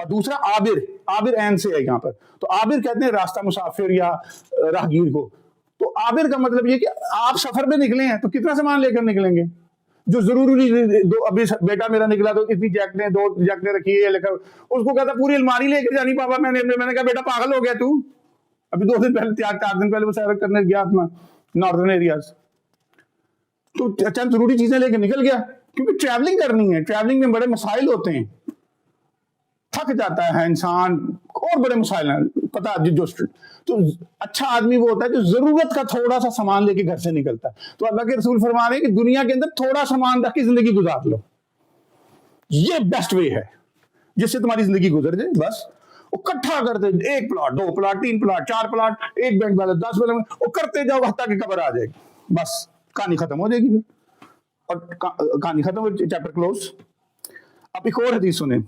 اور دوسرا عابر، عابر عین سے ہے یہاں پر. تو عابر کہتے ہیں راستہ مسافر یا راہگیر کو. تو عابر کا مطلب یہ کہ آپ سفر پہ نکلے ہیں تو کتنا سامان لے کر نکلیں گے؟ جو ضروری ابھی بیٹا میرا نکلا تو اتنی جیکٹیں 2 جیکٹیں رکھی ہے، اس کو کہتا پوری الماری لے کے جانی پاپا. میں نے کہا بیٹا پاگل ہو گیا تو. ابھی 2 دن پہلے 4 دن پہلے وہ سیر کرنے گیا اپنا ناردرن ایریاز، تو چند ضروری چیزیں لے کے نکل گیا کیونکہ ٹریولنگ کرنی ہے. ٹریولنگ میں بڑے مسائل ہوتے ہیں، تھک جاتا ہے انسان، اور بڑے مسائل ہیں پتا. تو اچھا آدمی وہ ہوتا ہے جو ضرورت کا تھوڑا سا سامان لے کے گھر سے نکلتا ہے. تو اللہ کے رسول فرما رہے ہیں کہ دنیا کے اندر تھوڑا سامان رکھ کے زندگی گزار لو، یہ بیسٹ وے ہے جس سے تمہاری زندگی گزر جائے. بس اکٹھا کرتے 1 plot 2 plot 3 plot 4 plot 1 bank balance 10 balance وہ کرتے جاؤ حتیٰ کہ قبر آ جائے گی. بس کہانی ختم ہو جائے گی اور کہانی ختم ہو، چیپٹر کلوز. اب ایک اور حدیث سنیں.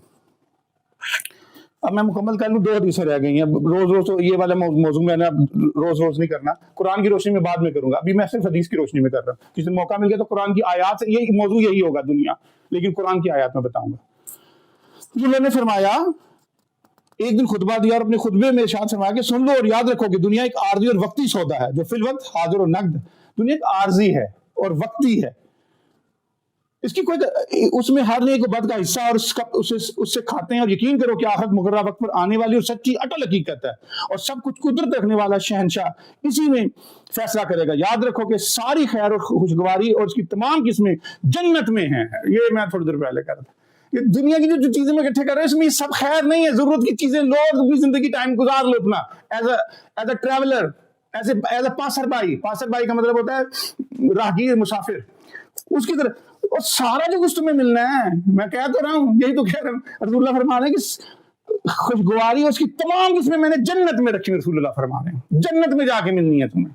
اب میں مکمل کر لوں، 2 حدیثیں رہ گئی ہیں. روز یہ والا موضوع میں نے روز نہیں کرنا، قرآن کی روشنی میں بعد میں کروں گا. ابھی میں صرف حدیث کی روشنی میں کر رہا ہوں. کسی دن موقع مل گیا تو قرآن کی آیات سے، یہ موضوع یہی ہوگا دنیا، لیکن قرآن کی آیات میں بتاؤں گا. اللہ نے فرمایا، ایک دن خطبہ دیا اور اپنے خطبے میں ارشاد فرمایا کہ سن لو اور یاد رکھو کہ دنیا ایک عارضی اور وقتی سودا ہے جو فی الوقت حاضر و نقد. دنیا ایک عارضی ہے اور وقتی ہے، اس کی کوئی، اس میں ہر نیک و بد کا حصہ اور اس سے کھاتے ہیں. اور یقین کرو کہ آخرت مقررہ وقت پر آنے والی اور سچی اٹل حقیقت ہے، اور سب کچھ قدرت رکھنے والا شہنشاہ اسی میں فیصلہ کرے گا. یاد رکھو کہ ساری خیر اور خوشگواری اور اس کی تمام قسمیں جنت میں ہیں. یہ میں تھوڑی دیر پہلے کہہ رہا تھا. یہ دنیا کی جو چیزیں میں اکٹھے کر رہے ہیں اس میں سب خیر نہیں ہے. ضرورت کی چیزیں لو، اپنی زندگی ٹائم گزار لو اپنا as a traveller, as a پاسر by. پاسر by کا مطلب ہوتا ہے راہگیر، مسافر. اس کی طرح اور سارا جو کچھ تمہیں ملنا ہے، میں کہہ تو رہا ہوں، یہی تو کہہ رہا ہوں. رسول اللہ فرما رہے ہیں کہ خوشگواری اس کی تمام قسمیں میں نے جنت میں رکھی. رسول اللہ فرما رہے ہیں جنت میں جا کے ملنی ہے تمہیں.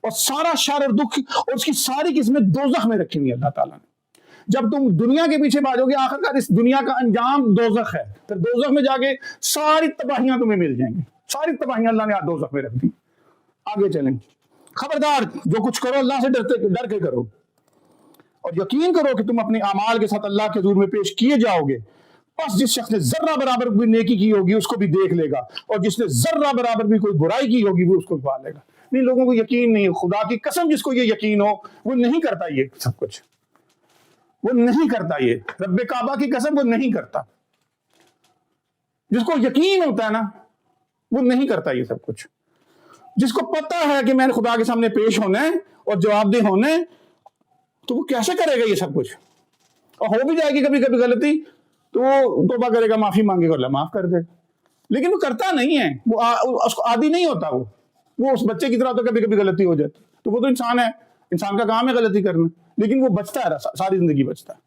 اور سارا شر اور دکھ اور اس کی ساری قسمیں دوزخ میں رکھی ہوئی ہے اللہ تعالیٰ نے. جب تم دنیا کے پیچھے بھاگو گے آخرکار اس دنیا کا انجام دوزخ ہے. پھر دوزخ میں جا کے ساری تباہیاں تمہیں مل جائیں گی. ساری تباہیاں اللہ نے دوزخ میں رکھ دی. آگے چلیں. خبردار جو کچھ کرو اللہ سے ڈر کے کرو، اور یقین کرو کہ تم اپنے اعمال کے ساتھ اللہ کے حضور میں پیش کیے جاؤ گے. بس جس شخص نے ذرہ برابر بھی نیکی کی ہوگی اس کو بھی دیکھ لے گا، اور جس نے ذرہ برابر بھی کوئی برائی کی ہوگی وہ اس کو پا لے گا. نہیں، لوگوں کو یقین نہیں ہے. خدا کی قسم جس کو یہ یقین ہو وہ نہیں کرتا یہ سب کچھ، وہ نہیں کرتا. یہ رب کعبہ کی قسم وہ نہیں کرتا. جس کو یقین ہوتا ہے نا وہ نہیں کرتا یہ سب کچھ. جس کو پتا ہے کہ میں نے خدا کے سامنے پیش ہونا ہے اور جواب دہ ہونا ہے تو وہ کیسے کرے گا یہ سب کچھ. اور ہو بھی جائے گی کبھی کبھی غلطی تو وہ توبہ کرے گا، معافی مانگے گا، اللہ معاف کر دے گا. لیکن وہ کرتا نہیں ہے، وہ اس کو عادی نہیں ہوتا. وہ اس بچے کی طرح تو کبھی کبھی غلطی ہو جاتی. تو وہ تو انسان ہے، انسان کا کام ہے غلطی کرنا، لیکن وہ بچتا ہے، ساری زندگی بچتا ہے.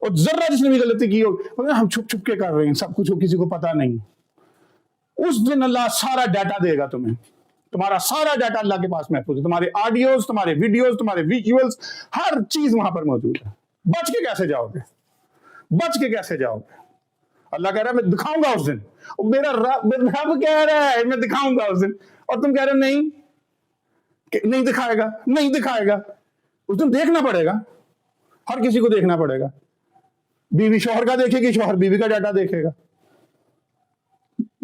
اور ذرہ جس نے بھی غلطی کی ہو ہم چھپ چھپ کے کر رہے ہیں سب کچھ، کسی کو پتا نہیں. اس دن اللہ سارا ڈیٹا دے گا تمہیں. تمہارا سارا ڈیٹا اللہ کے پاس محفوظ ہے. تمہارے آڈیوز، تمہارے ویڈیوز، تمہارے ویژولز، ہر چیز وہاں پر موجود ہے. بچ کے کیسے جاؤ گے؟ بچ کے کیسے جاؤ گے؟ اللہ کہہ رہا ہے میں دکھاؤں گا اس دن. میرا رب کہہ رہا ہے میں دکھاؤں گا اس دن، اور تم کہہ رہے نہیں نہیں دکھائے گا، نہیں دکھائے گا. اس دن دیکھنا پڑے گا، ہر کسی کو دیکھنا پڑے گا. بیوی شوہر کا دیکھے گی، شوہر بیوی کا ڈیٹا دیکھے گا،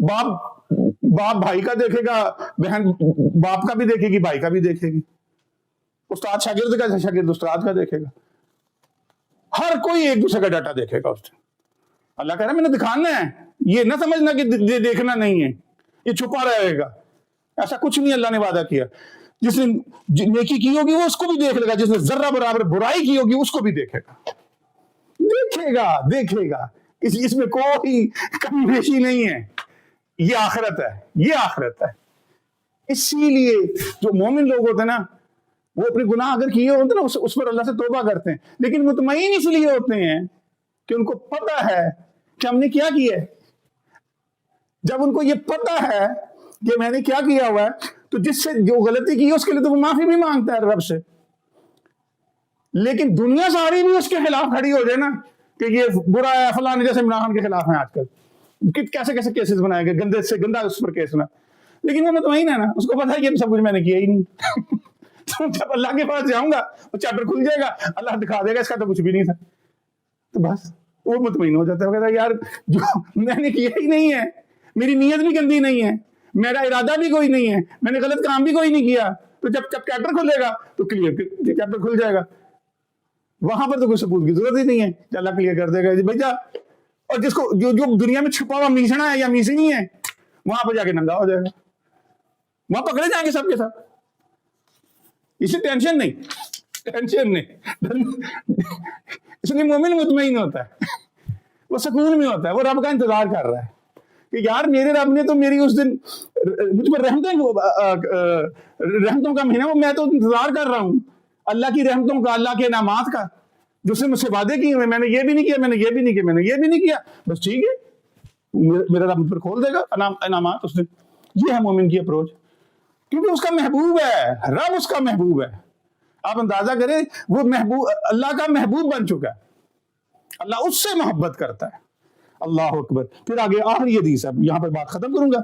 باپ بھائی کا دیکھے گا، بہن باپ کا بھی دیکھے گی، بھائی کا بھی دیکھے گی، استاد شاگرد کا، شاگرد استاد کا دیکھے گا. ہر کوئی ایک دوسرے کا ڈیٹا دیکھے گا اس دن. اللہ کہہ رہا ہے میں نے دکھانا ہے. یہ نہ سمجھنا کہ دیکھنا نہیں ہے، یہ چھپا رہے گا. ایسا کچھ نہیں اللہ نے وعدہ کیا. جس نے نیکی کی ہوگی وہ اس کو بھی دیکھ لے گا، جس نے ذرہ برابر برائی کی ہوگی اس کو بھی دیکھے گا. دیکھے گا. اس میں کوئی کمی بیشی نہیں ہے. یہ آخرت ہے، یہ آخرت ہے. اسی لیے جو مومن لوگ ہوتے ہیں نا وہ اپنے گناہ اگر کیے ہوتے ہیں نا اس پر اللہ سے توبہ کرتے ہیں، لیکن مطمئن اس لیے ہوتے ہیں کہ ان کو پتا ہے کہ ہم نے کیا کیا ہے. جب ان کو یہ پتا ہے کہ میں نے کیا کیا ہوا ہے تو جس سے جو غلطی کی ہے اس کے لیے تو وہ معافی بھی مانگتا ہے رب سے. لیکن دنیا ساری بھی اس کے خلاف کھڑی ہو جائے نا کہ یہ برا ہے فلاں، جیسے عمران خان کے خلاف ہیں آج کل، کیسے کیسے کیسز بنائے گئے، گندے سے گندا اس پر کیس ہونا. لیکن وہ مطمئن ہے نا، اس کو پتا ہے کہ سب کچھ میں نے کیا ہی نہیں. تو جب اللہ کے پاس جاؤں گا وہ چیپٹر کھل جائے گا، اللہ دکھا دے گا اس کا تو کچھ بھی نہیں تھا. تو بس وہ مطمئن ہو جاتا ہے, وہ کہتا ہے یار جو میں نے کیا ہی نہیں ہے, میری نیت بھی گندی نہیں ہے, میرا ارادہ بھی کوئی نہیں ہے, میں نے غلط کام بھی کوئی نہیں کیا, تو جب چیپٹر کھلے گا تو کلیئر چیپٹر کھل جائے گا, وہاں پر تو کوئی ثبوت کی ضرورت ہی نہیں ہے, اللہ کلیئر کر دے گا جی بھیا. اور جس کو جو دنیا میں چھپا ہوا میسنا ہے یا میسنی ہے, وہاں پہ جا کے ننگا ہو جائے گا, وہاں پکڑے جائیں گے سب کے ساتھ. اسے ٹینشن نہیں, اس لیے مومن مطمئن ہوتا ہے, وہ سکون میں ہوتا ہے, وہ رب کا انتظار کر رہا ہے کہ یار میرے رب نے تو میری اس دن مجھ پر رحمتوں کا مہینہ, وہ میں تو انتظار کر رہا ہوں اللہ کی رحمتوں کا, اللہ کے انعامات کا, جو سے مجھ سے وعدے کیے ہوئے, میں نے یہ بھی نہیں کیا, میں نے یہ بھی نہیں کیا, میں نے یہ بھی نہیں کیا, بس ٹھیک ہے میرا رب مجھ پر کھول دے گا انعامات اس دن. یہ ہے مومن کی اپروچ, کیونکہ اس کا محبوب ہے, رب اس کا محبوب ہے. آپ اندازہ کریں وہ محبوب اللہ کا محبوب بن چکا ہے, اللہ اس سے محبت کرتا ہے. اللہ اکبر. پھر آگے آخری حدیث ہے, یہاں پر بات ختم کروں گا,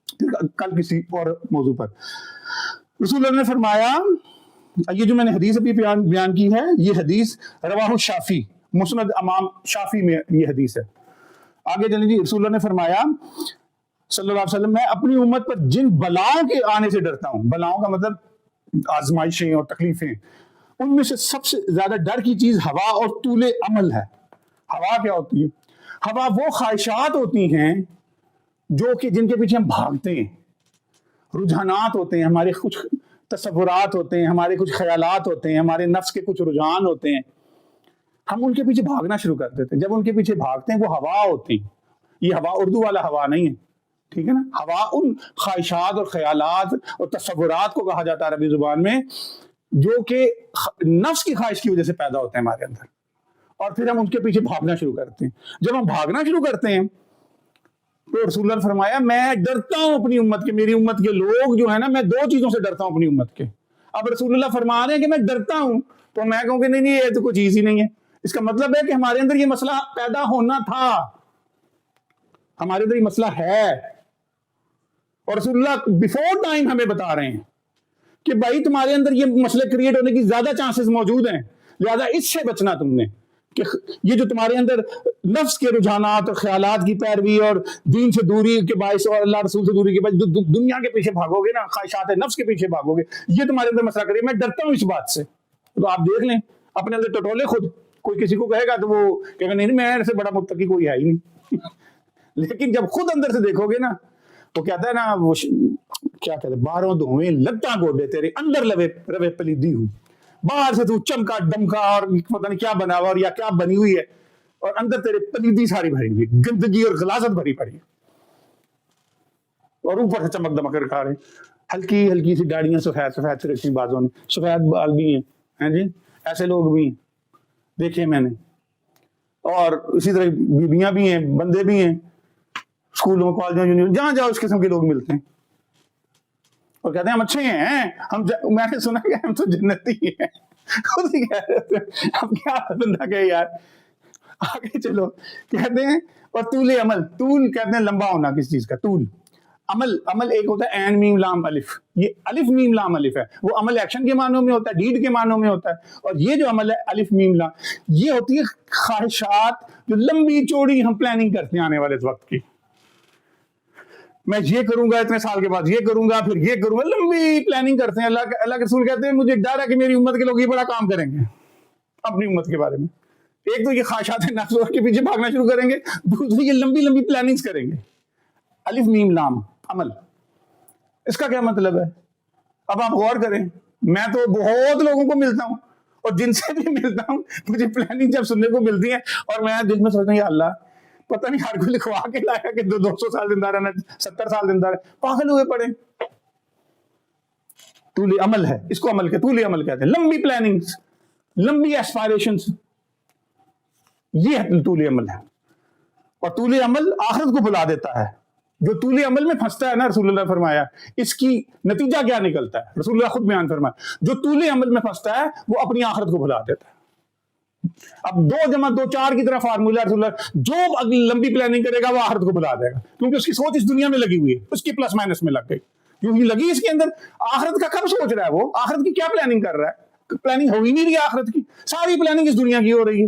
پھر کل کسی اور موضوع پر. رسول اللہ نے فرمایا, یہ جو میں نے حدیث ابھی بیان کی ہے, یہ حدیث رواہ شافی, مسند امام شافی میں یہ حدیث ہے. آگے چلیں جی. رسول اللہ نے فرمایا صلی اللہ علیہ وسلم, میں اپنی امت پر جن بلاؤں کے آنے سے ڈرتا ہوں, بلاؤں کا مطلب آزمائشیں اور تکلیفیں, ان میں سے سب سے زیادہ ڈر کی چیز ہوا اور طول عمل ہے. ہوا کیا ہوتی ہے؟ ہوا وہ خواہشات ہوتی ہیں جو کہ جن کے پیچھے ہم بھاگتے ہیں, رجحانات ہوتے ہیں, ہمارے کچھ تصورات ہوتے ہیں, ہمارے کچھ خیالات ہوتے ہیں, ہمارے نفس کے کچھ رجحان ہوتے ہیں, ہم ان کے پیچھے بھاگنا شروع کر دیتے ہیں. جب ان کے پیچھے بھاگتے ہیں وہ ہوا ہوتی ہیں. یہ ہوا اردو والا ہوا نہیں ہے, ٹھیک ہے نا. ہوا ان خواہشات اور خیالات اور تصورات کو کہا جاتا ہے عربی زبان میں, جو کہ نفس کی خواہش کی وجہ سے پیدا ہوتے ہیں ہمارے اندر, اور پھر ہم ان کے پیچھے بھاگنا شروع کرتے ہیں. جب ہم بھاگنا شروع کرتے ہیں تو رسول اللہ نے فرمایا میں ڈرتا ہوں اپنی امت کے, میری امت کے لوگ جو ہے نا, میں دو چیزوں سے ڈرتا ہوں اپنی امت کے. اب رسول اللہ فرما رہے ہیں کہ میں ڈرتا ہوں, تو میں کہوں کہ نہیں یہ تو کوئی چیز ہی نہیں ہے. اس کا مطلب ہے کہ ہمارے اندر یہ مسئلہ پیدا ہونا تھا, ہمارے اندر یہ مسئلہ ہے, اور رسول اللہ بیفور ٹائم ہمیں بتا رہے ہیں کہ بھائی تمہارے اندر یہ مسئلے کریٹ ہونے کی زیادہ چانسز موجود ہیں, لہذا اس سے بچنا تم نے, کہ یہ جو تمہارے اندر نفس کے رجحانات اور خیالات کی پیروی اور دین سے دوری کے باعث اور اللہ رسول سے دوری کے باعث دنیا کے پیچھے بھاگو گے نا, خواہشات نفس کے پیچھے بھاگو گے, یہ تمہارے اندر مسئلہ کرے. میں ڈرتا ہوں اس بات سے. تو آپ دیکھ لیں اپنے اندر ٹٹولے خود, کوئی کسی کو کہے گا تو وہ کہے گا نہیں میں سے بڑا متقی کوئی ہے ہی نہیں. لیکن جب خود اندر سے دیکھو گے نا, وہ کہتا ہے نا, وہ کیا کہتے ہیں, باہروں دھویں لگتا گوڈے تیرے اندر روے پلیدی ہوں. باہر سے تو چمکا دمکا اور پتہ نہیں کیا بنا ہوا اور یا کیا بنی ہوئی ہے, اور اندر تیرے پلیدی ساری بھری ہوئی, گندگی اور غلاظت بھری پڑی ہے, اور اوپر سے چمک دمک کر کھا رہے, ہلکی ہلکی سی داڑیاں سفید سفید سے رکھی بازوں نے, سفید بال بھی ہیں جی, ایسے لوگ بھی ہیں دیکھے میں نے, اور اسی طرح بیویاں بھی ہیں, بندے بھی ہیں, اسکولوں کالجوں یونیورسٹی جہاں جاؤ اس قسم کے لوگ ملتے ہیں, اور کہتے ہیں ہم اچھے ہیں, میں نے سنا کہ ہم تو جنتی ہیں. خود ہی کہہ رہے تھے, ہم کیا بندہ کہے یار. آگے چلو, کہتے ہیں اور طول عمل, طول کہتے ہیں لمبا ہونا کسی چیز کا, طول. عمل ایک ہوتا ہے عین میم لام الف, یہ الف میم لام الف ہے, وہ عمل ایکشن کے معنوں میں ہوتا ہے, ڈیڈ کے معنوں میں ہوتا ہے, اور یہ جو عمل ہے الف میم لام, یہ ہوتی ہے خواہشات جو لمبی چوڑی ہم پلاننگ کرتے ہیں آنے والے وقت کی. میں یہ کروں گا, اتنے سال کے بعد یہ کروں گا, پھر یہ کروں گا, لمبی پلاننگ کرتے ہیں. اللہ کے رسول کہتے ہیں مجھے ڈر ہے کہ میری امت کے لوگ یہ بڑا کام کریں گے اپنی امت کے بارے میں. ایک تو یہ خواہشات نفس کے پیچھے بھاگنا شروع کریں گے, دوسری یہ لمبی لمبی پلاننگز کریں گے. الف میم لام عمل, اس کا کیا مطلب ہے؟ اب آپ غور کریں, میں تو بہت لوگوں کو ملتا ہوں, اور جن سے بھی ملتا ہوں مجھے پلاننگ جب سننے کو ملتی ہے, اور میں دل میں سوچتا ہوں یا اللہ پتہ نہیں ہر کوئی لکھوا کے لایا کہ 200 سال زندہ رہنا, 70 سال زندہ رہنا, پاگل ہوئے پڑے. طول عمل ہے, اس کو عمل کے طول عمل کہتے ہیں, لمبی پلاننگز, لمبی ایسپائریشنز, یہ طول عمل ہے. اور طول عمل آخرت کو بلا دیتا ہے. جو طول عمل میں پھنستا ہے نا, رسول اللہ نے فرمایا اس کی نتیجہ کیا نکلتا ہے, رسول اللہ خود بیان فرمایا, جو طول عمل میں پھنستا ہے وہ اپنی آخرت کو بھلا دیتا ہے. اب 2 + 2 4 کی طرح فارمولا رسول اللہ, جو لمبی پلاننگ کرے گا وہ آخرت کو بلا دے گا, کیونکہ اس کی سوچ اس دنیا میں لگی ہوئی ہے, اس کی پلس مائنس میں لگ گئی, کیونکہ لگی اس کے اندر. آخرت کا کب سوچ رہا ہے وہ, آخرت کی کیا پلاننگ کر رہا ہے؟ پلاننگ ہو ہی نہیں رہی آخرت کی, ساری پلاننگ اس دنیا کی ہو رہی ہے.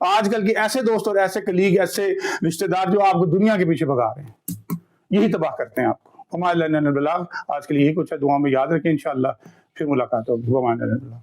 آج کل کے ایسے دوست اور ایسے کلیگ، ایسے رشتہ دار جو آپ کو دنیا کے پیچھے بھگا رہے ہیں، یہی تباہ کرتے ہیں آپ کو. وما علینا الا البلاغ. آج کے لیے یہی کچھ ہے. دعاؤں میں یاد رکھیں، انشاءاللہ پھر ملاقات ہوگی. وما علینا الا البلاغ.